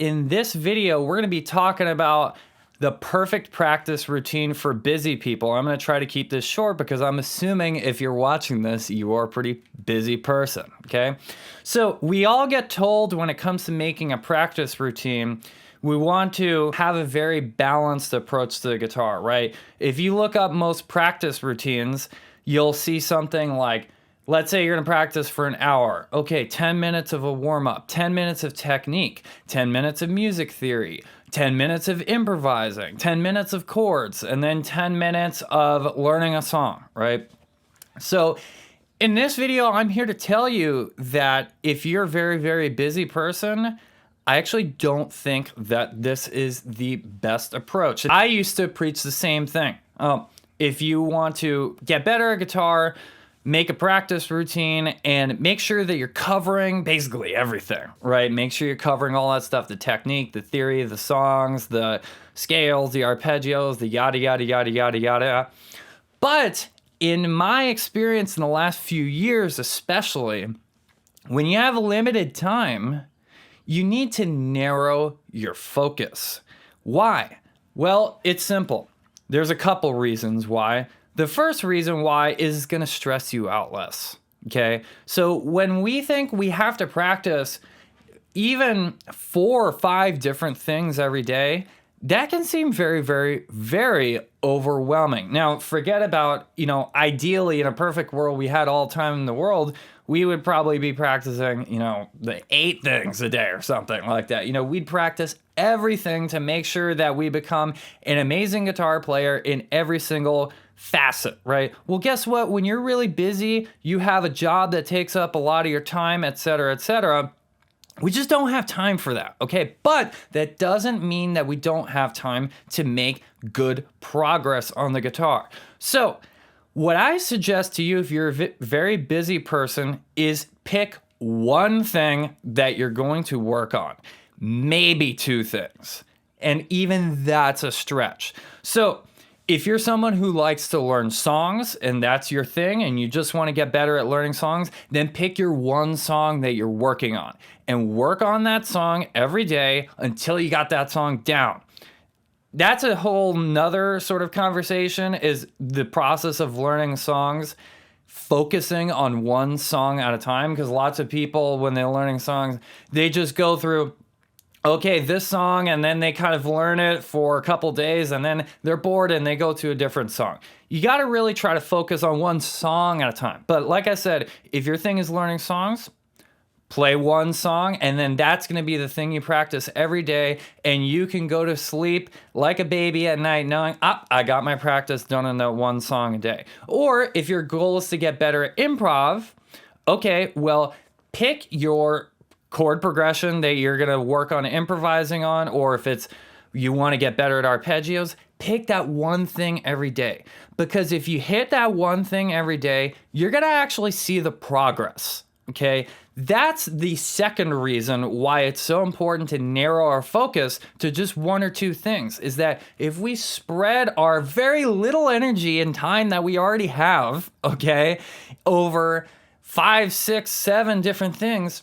in this video, we're going to be talking about the perfect practice routine for busy people. I'm going to try to keep this short because I'm assuming if you're watching this, you are a pretty busy person, okay? So we all get told when it comes to making a practice routine, we want to have a very balanced approach to the guitar, right? If you look up most practice routines, you'll see something like, let's say you're gonna practice for an hour. Okay, 10 minutes of a warm-up, 10 minutes of technique, 10 minutes of music theory, 10 minutes of improvising, 10 minutes of chords, and then 10 minutes of learning a song, right? So in this video, I'm here to tell you that if you're a very, very busy person, I actually don't think that this is the best approach. I used to preach the same thing. If you want to get better at guitar, make a practice routine and make sure that you're covering basically everything, right? Make sure you're covering all that stuff, the technique, the theory, the songs, the scales, the arpeggios, the yada, yada, yada, yada, yada. But in my experience in the last few years, especially, when you have limited time, you need to narrow your focus. Why? Well, it's simple. There's a couple reasons why. The first reason why is going to stress you out less, okay? So when we think we have to practice even 4 or 5 different things every day, that can seem very, very, very overwhelming. Now, forget about, ideally in a perfect world, we had all time in the world, we would probably be practicing, the 8 things a day or something like that. We'd practice everything to make sure that we become an amazing guitar player in every single facet, right? Well, guess what? When you're really busy, you have a job that takes up a lot of your time, et cetera, et cetera. We just don't have time for that, okay? But that doesn't mean that we don't have time to make good progress on the guitar. So what I suggest to you if you're a very busy person is pick one thing that you're going to work on, maybe 2 things. And even that's a stretch. So if you're someone who likes to learn songs and that's your thing and you just want to get better at learning songs, then pick your one song that you're working on and work on that song every day until you got that song down. That's a whole nother sort of conversation, is the process of learning songs, focusing on one song at a time, because lots of people, when they're learning songs, they just go through, okay, this song, and then they kind of learn it for a couple days, and then they're bored and they go to a different song. You got to really try to focus on one song at a time. But like I said, if your thing is learning songs, play one song, and then that's going to be the thing you practice every day, and you can go to sleep like a baby at night knowing, I got my practice done on that one song a day. Or if your goal is to get better at improv, okay, well, pick your chord progression that you're going to work on improvising on, or if it's you want to get better at arpeggios, pick that one thing every day. Because if you hit that one thing every day, you're going to actually see the progress, okay? That's the second reason why it's so important to narrow our focus to just 1 or 2 things, is that if we spread our very little energy and time that we already have, okay, over 5, 6, 7 different things,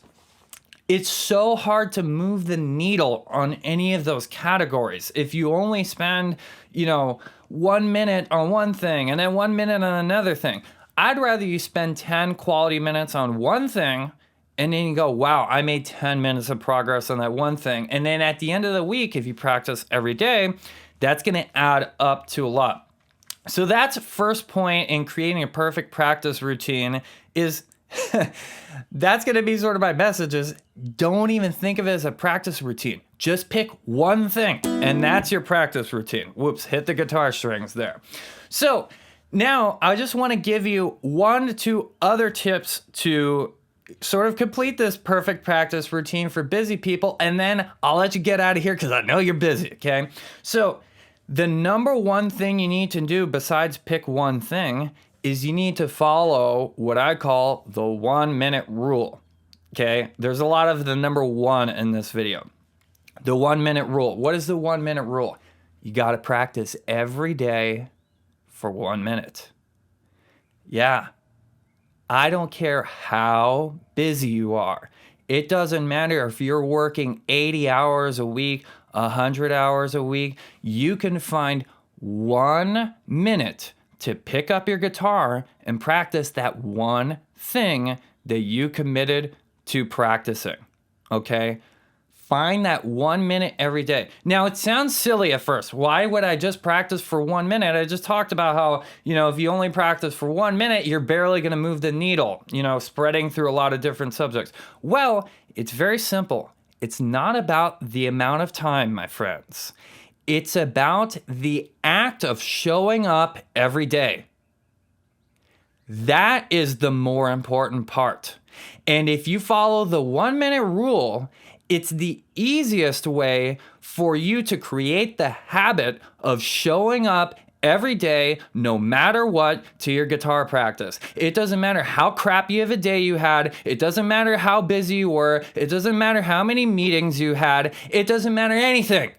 it's so hard to move the needle on any of those categories. If you only spend, 1 minute on one thing and then 1 minute on another thing, I'd rather you spend 10 quality minutes on one thing and then you go, wow, I made 10 minutes of progress on that one thing. And then at the end of the week, if you practice every day, that's going to add up to a lot. So that's first point in creating a perfect practice routine is that's going to be sort of my message is don't even think of it as a practice routine. Just pick one thing and that's your practice routine. Whoops, hit the guitar strings there. So now I just want to give you 1 to 2 other tips to sort of complete this perfect practice routine for busy people, and then I'll let you get out of here because I know you're busy, okay? So the number one thing you need to do besides pick one thing is you need to follow what I call the 1 minute rule, okay? There's a lot of the number 1 in this video. The 1 minute rule. What is the 1 minute rule? You got to practice every day for 1 minute. Yeah. I don't care how busy you are. It doesn't matter if you're working 80 hours a week, 100 hours a week, you can find 1 minute to pick up your guitar and practice that one thing that you committed to practicing, okay? Find that 1 minute every day. Now, it sounds silly at first. Why would I just practice for 1 minute? I just talked about how, if you only practice for 1 minute, you're barely gonna move the needle, spreading through a lot of different subjects. Well, it's very simple. It's not about the amount of time, my friends. It's about the act of showing up every day. That is the more important part. And if you follow the 1 minute rule, it's the easiest way for you to create the habit of showing up every day, no matter what, to your guitar practice. It doesn't matter how crappy of a day you had. It doesn't matter how busy you were. It doesn't matter how many meetings you had. It doesn't matter anything.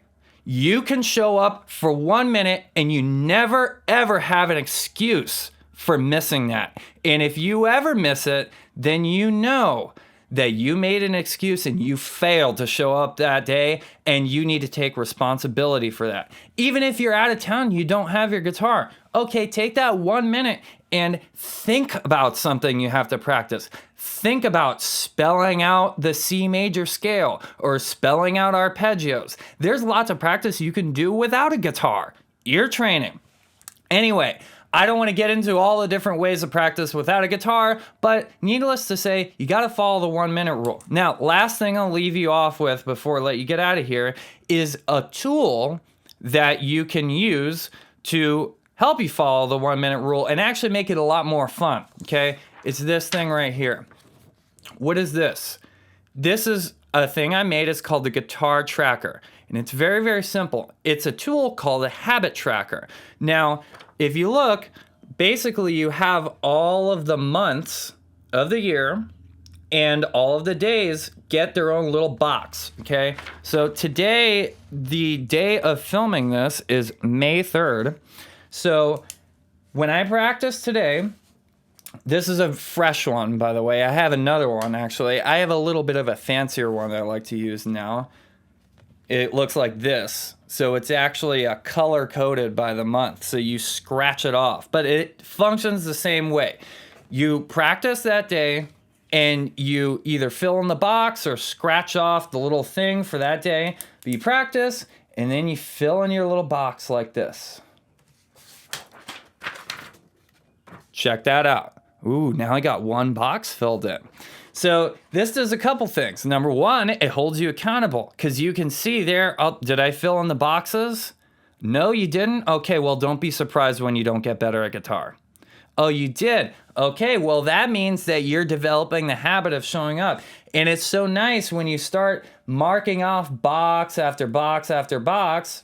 You can show up for 1 minute and you never, ever have an excuse for missing that. And if you ever miss it, then you know that you made an excuse and you failed to show up that day, and you need to take responsibility for that. Even if you're out of town, you don't have your guitar. Okay, take that 1 minute and think about something you have to practice. Think about spelling out the C major scale or spelling out arpeggios. There's lots of practice you can do without a guitar. Ear training. Anyway, I don't want to get into all the different ways of practice without a guitar, but needless to say, you got to follow the 1 minute rule. Now, last thing I'll leave you off with before I let you get out of here is a tool that you can use to help you follow the 1 minute rule and actually make it a lot more fun, okay? It's this thing right here. What is this? This is a thing I made. It's called the Guitar Tracker, and it's very, very simple. It's a tool called a habit tracker. Now, if you look, basically you have all of the months of the year and all of the days get their own little box, okay? So today, the day of filming this is May 3rd. So when I practice today, this is a fresh one, by the way. I have another one, actually. I have a little bit of a fancier one that I like to use now. It looks like this. So it's actually color-coded by the month. So you scratch it off. But it functions the same way. You practice that day, and you either fill in the box or scratch off the little thing for that day. But you practice, and then you fill in your little box like this. Check that out. Ooh, now I got one box filled in. So this does a couple things. Number one, it holds you accountable because you can see there, oh, did I fill in the boxes? No, you didn't? Okay, well, don't be surprised when you don't get better at guitar. Oh, you did? Okay, well, that means that you're developing the habit of showing up. And it's so nice when you start marking off box after box after box,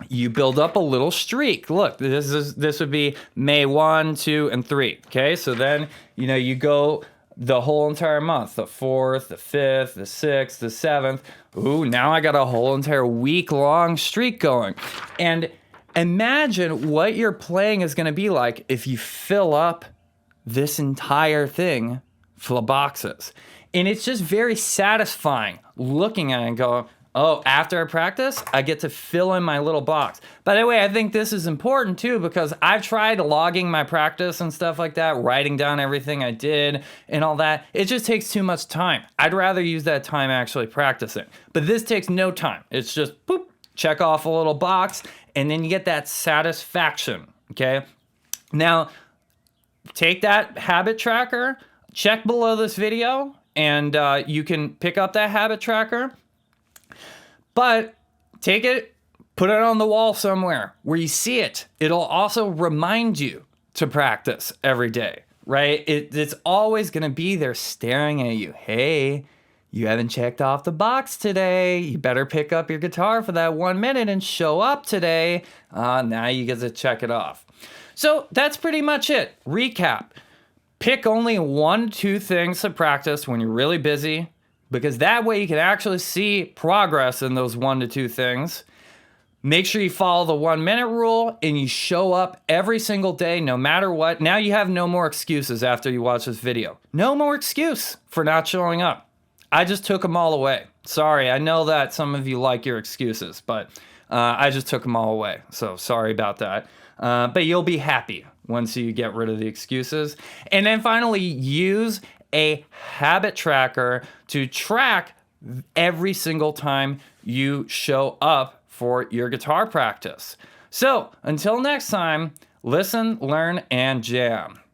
you build up a little streak. Look, this would be May 1, 2, and 3. Okay, so then, you go the whole entire month, the 4th, the 5th, the 6th, the 7th. Ooh, now I got a whole entire week-long streak going. And imagine what your playing is going to be like if you fill up this entire thing full of boxes. And it's just very satisfying looking at it and going, oh, after I practice, I get to fill in my little box. By the way, I think this is important too because I've tried logging my practice and stuff like that, writing down everything I did and all that. It just takes too much time. I'd rather use that time actually practicing. But this takes no time. It's just boop, check off a little box, and then you get that satisfaction, okay? Now, take that habit tracker, check below this video, and you can pick up that habit tracker. But take it, put it on the wall somewhere where you see it. It'll also remind you to practice every day, right? It's always going to be there staring at you. Hey, you haven't checked off the box today. You better pick up your guitar for that 1 minute and show up today. Now you get to check it off. So that's pretty much it. Recap. Pick only 1-2 things to practice when you're really busy, because that way you can actually see progress in those 1-2 things. Make sure you follow the 1 minute rule and you show up every single day, no matter what. Now you have no more excuses after you watch this video. No more excuse for not showing up. I just took them all away. Sorry, I know that some of you like your excuses, but I just took them all away. So sorry about that. But you'll be happy once you get rid of the excuses. And then finally, use a habit tracker to track every single time you show up for your guitar practice. So until next time, listen, learn, and jam.